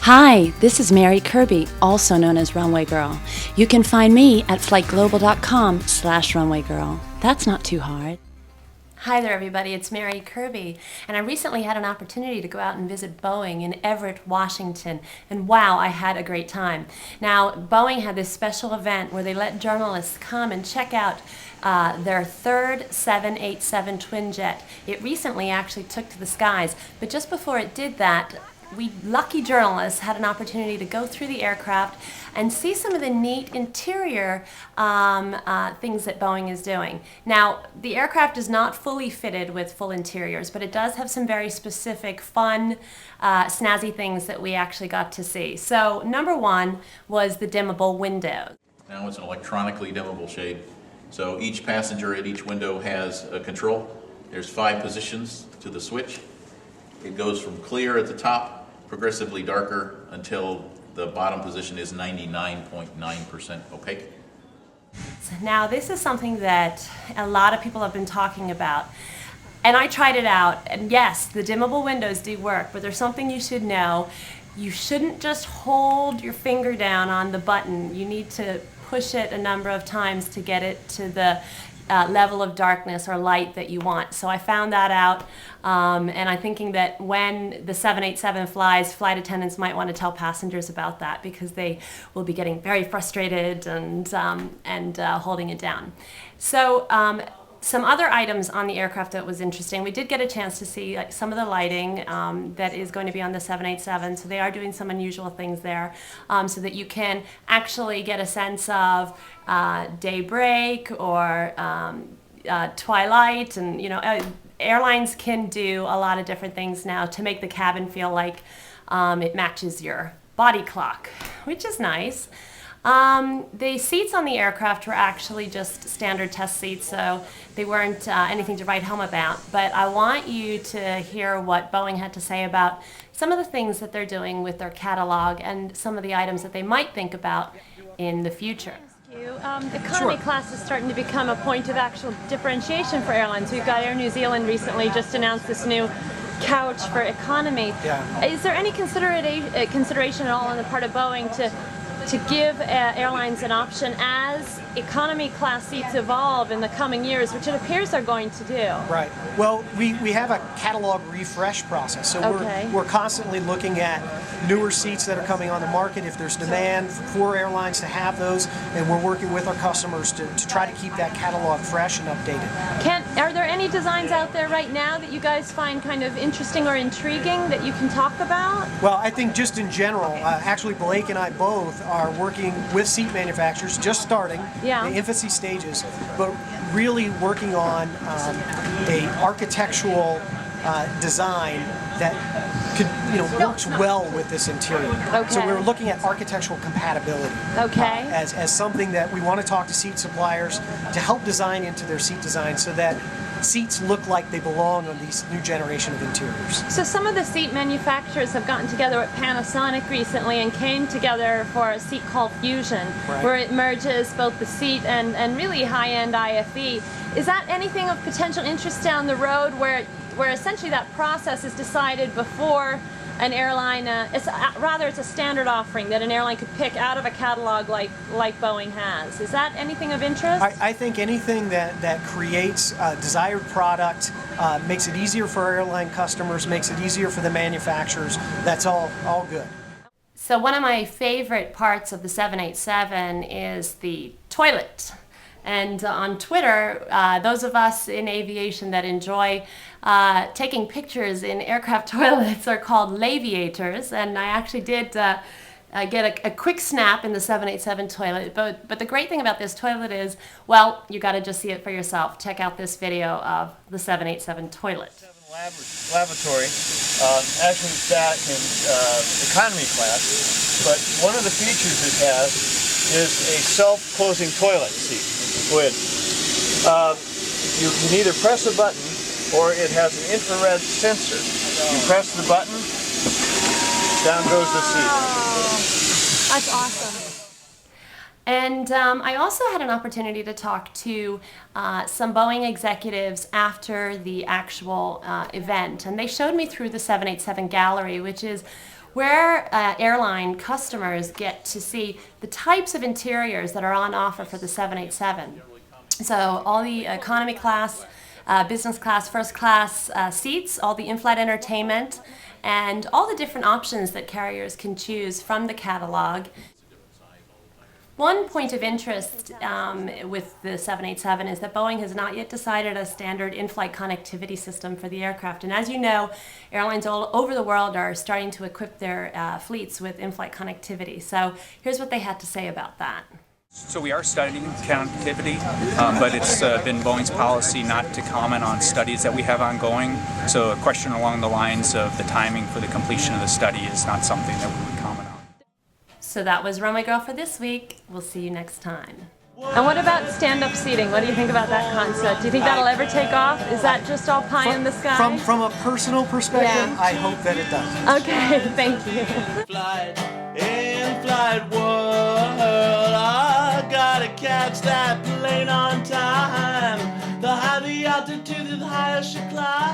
Hi, this is Mary Kirby, also known as Runway Girl. You can find me at flightglobal.com/runwaygirl. That's not too hard. Hi there everybody, it's Mary Kirby, and I recently had an opportunity to go out and visit Boeing in Everett, Washington, and wow, I had a great time. Now, Boeing had this special event where they let journalists come and check out their third 787 twinjet. It recently actually took to the skies, but just before it did that, we lucky journalists had an opportunity to go through the aircraft and see some of the neat interior things that Boeing is doing. Now, the aircraft is not fully fitted with full interiors, but it does have some very specific, fun, snazzy things that we actually got to see. So, number one was the dimmable windows. Now it's an electronically dimmable shade. So each passenger at each window has a control. There's 5 positions to the switch. It goes from clear at the top, progressively darker, until the bottom position is 99.9% opaque. Now this is something that a lot of people have been talking about, and I tried it out, and yes, the dimmable windows do work, but there's something you should know. You shouldn't just hold your finger down on the button. You need to push it a number of times to get it to the level of darkness or light that you want. So I found that out, and I'm thinking that when the 787 flies, flight attendants might want to tell passengers about that because they will be getting very frustrated and holding it down. So some other items on the aircraft that was interesting. We did get a chance to see some of the lighting that is going to be on the 787. So they are doing some unusual things there, so that you can actually get a sense of daybreak or twilight, and airlines can do a lot of different things now to make the cabin feel like it matches your body clock, which is nice. The seats on the aircraft were actually just standard test seats, so they weren't anything to write home about. But I want you to hear what Boeing had to say about some of the things that they're doing with their catalog and some of the items that they might think about in the future. Economy class is starting to become a point of actual differentiation for airlines. We've got Air New Zealand recently just announced this new couch for economy. Yeah. Is there any consideration at all on the part of Boeing to give airlines an option as economy class seats evolve in the coming years, which it appears they're going to do? Right. Well, we have a catalog refresh process, so we're constantly looking at newer seats that are coming on the market, if there's demand for airlines to have those, and we're working with our customers to try to keep that catalog fresh and updated. Are there any designs out there right now that you guys find kind of interesting or intriguing that you can talk about? Well, I think just in general, actually Blake and I both are working with seat manufacturers, just starting, the infancy stages, but really working on a architectural design that works well with this interior. Okay. So we're looking at architectural compatibility as something that we want to talk to seat suppliers to help design into their seat design so that seats look like they belong on these new generation of interiors. So some of the seat manufacturers have gotten together with Panasonic recently and came together for a seat called Fusion, where it merges both the seat and really high-end IFE. Is that anything of potential interest down the road where essentially that process is decided before an airline, it's a standard offering that an airline could pick out of a catalog like Boeing has? Is that anything of interest? I think anything that creates a desired product, makes it easier for airline customers, makes it easier for the manufacturers, that's all good. So one of my favorite parts of the 787 is the toilet. And on Twitter, those of us in aviation that enjoy taking pictures in aircraft toilets are called laviators. And I actually did get a quick snap in the 787 toilet. But the great thing about this toilet is, well, you got to just see it for yourself. Check out this video of the 787 toilet. Lavatory actually sat in economy class, but one of the features it has is a self-closing toilet seat lid. You can either press a button or it has an infrared sensor. You press the button, down goes the seat. That's awesome. And I also had an opportunity to talk to some Boeing executives after the actual event, and they showed me through the 787 gallery, which is where airline customers get to see the types of interiors that are on offer for the 787. So all the economy class, business class, first class seats, all the in-flight entertainment, and all the different options that carriers can choose from the catalog. One point of interest with the 787 is that Boeing has not yet decided a standard in-flight connectivity system for the aircraft. And as you know, airlines all over the world are starting to equip their fleets with in-flight connectivity. So here's what they had to say about that. So we are studying connectivity, but it's been Boeing's policy not to comment on studies that we have ongoing. So a question along the lines of the timing for the completion of the study is not something that we would comment on. So that was Runway Girl for this week. We'll see you next time. And what about stand-up seating? What do you think about that concept? Do you think that'll ever take off? Is that just all pie in the sky? From a personal perspective, Yeah. I hope that it does. Okay, thank you. In-flight world, I gotta catch that plane on time. The higher the altitude, the higher she climbs.